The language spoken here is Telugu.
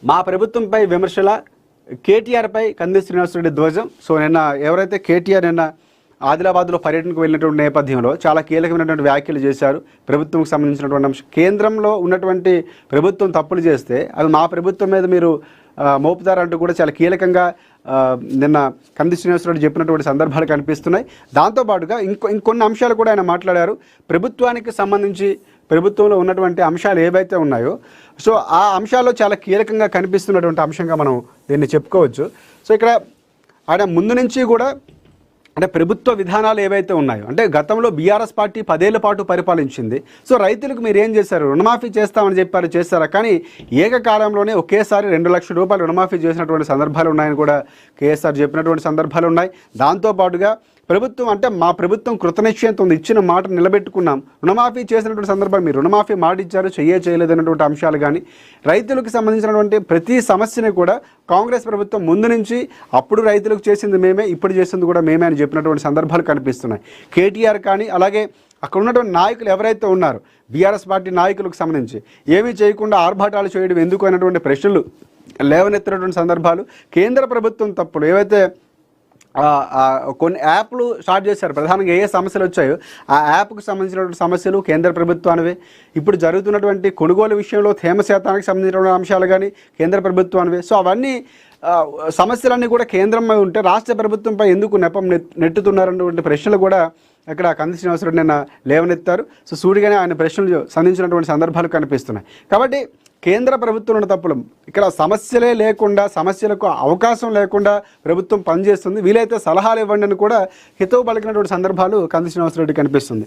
మా ప్రభుత్వంపై విమర్శల కేటీఆర్పై కంది శ్రీనివాసరెడ్డి ధ్వజం. సో నిన్న ఎవరైతే కేటీఆర్ నిన్న ఆదిలాబాద్లో పర్యటనకు వెళ్ళినటువంటి నేపథ్యంలో చాలా కీలకమైనటువంటి వ్యాఖ్యలు చేశారు. ప్రభుత్వంకి సంబంధించినటువంటి అంశం, కేంద్రంలో ఉన్నటువంటి ప్రభుత్వం తప్పులు చేస్తే అవి మా ప్రభుత్వం మీద మీరు మోపుతారంటూ కూడా చాలా కీలకంగా నిన్న కంది శ్రీనివాసరెడ్డి చెప్పినటువంటి సందర్భాలు కనిపిస్తున్నాయి. దాంతోపాటుగా ఇంకొన్ని అంశాలు కూడా ఆయన మాట్లాడారు. ప్రభుత్వానికి సంబంధించి ప్రభుత్వంలో ఉన్నటువంటి అంశాలు ఏవైతే ఉన్నాయో సో ఆ అంశాల్లో చాలా కీలకంగా కనిపిస్తున్నటువంటి అంశంగా మనం దీన్ని చెప్పుకోవచ్చు. సో ఇక్కడ ఆయన ముందు నుంచి కూడా అంటే ప్రభుత్వ విధానాలు ఏవైతే ఉన్నాయో, అంటే గతంలో బీఆర్ఎస్ పార్టీ 10 ఏళ్ల పాటు పరిపాలించింది. సో రైతులకు మీరు ఏం చేశారు, రుణమాఫీ చేస్తామని చెప్పారు, చేస్తారా? కానీ ఏకకాలంలోనే ఒకేసారి 2 లక్షల రూపాయలు రుణమాఫీ చేసినటువంటి సందర్భాలు ఉన్నాయని కూడా కేసీఆర్ చెప్పినటువంటి సందర్భాలు ఉన్నాయి. దాంతోపాటుగా ప్రభుత్వం అంటే మా ప్రభుత్వం కృతనిశ్చయంతో ఉంది, ఇచ్చిన మాట నిలబెట్టుకున్నాం, రుణమాఫీ చేసినటువంటి సందర్భాలు మీరు రుణమాఫీ మాట ఇచ్చారు, చేయలేదన్నటువంటి అంశాలు కానీ రైతులకు సంబంధించినటువంటి ప్రతి సమస్యని కూడా కాంగ్రెస్ ప్రభుత్వం ముందు నుంచి అప్పుడు రైతులకు చేసింది మేమే, ఇప్పుడు చేసింది కూడా మేమే అని చెప్పినటువంటి సందర్భాలు కనిపిస్తున్నాయి. కేటీఆర్ కానీ అలాగే అక్కడ ఉన్నటువంటి నాయకులు ఎవరైతే ఉన్నారో బీఆర్ఎస్ పార్టీ నాయకులకు సంబంధించి ఏమీ చేయకుండా ఆర్భాటాలు చేయడం ఎందుకు అనేటువంటి ప్రశ్నలు లేవనెత్తినటువంటి సందర్భాలు, కేంద్ర ప్రభుత్వం తప్పులు ఏవైతే కొన్ని యాప్లు స్టార్ట్ చేశారు, ప్రధానంగా ఏ సమస్యలు వచ్చాయో ఆ యాప్కు సంబంధించినటువంటి సమస్యలు కేంద్ర ప్రభుత్వానివే. ఇప్పుడు జరుగుతున్నటువంటి కొనుగోలు విషయంలో తేమ శాతానికి సంబంధించినటువంటి అంశాలు కానీ కేంద్ర ప్రభుత్వానివే. సో అవన్నీ సమస్యలన్నీ కూడా కేంద్రంపై ఉంటే రాష్ట్ర ప్రభుత్వంపై ఎందుకు నెపం నెట్టుతున్నారన్నటువంటి ప్రశ్నలు కూడా అక్కడ కంది శ్రీనివాసరెడ్డి నిన్న లేవనెత్తారు. సో సూటిగానే ఆయన ప్రశ్నలు సంధించినటువంటి సందర్భాలు కనిపిస్తున్నాయి. కాబట్టి కేంద్ర ప్రభుత్వం ఉన్న తప్పులు ఇక్కడ సమస్యలే లేకుండా, సమస్యలకు అవకాశం లేకుండా ప్రభుత్వం పనిచేస్తుంది, వీలైతే సలహాలు ఇవ్వండి అని కూడా హితవు పలికినటువంటి సందర్భాలు కంది శ్రీనివాసరెడ్డి కనిపిస్తుంది.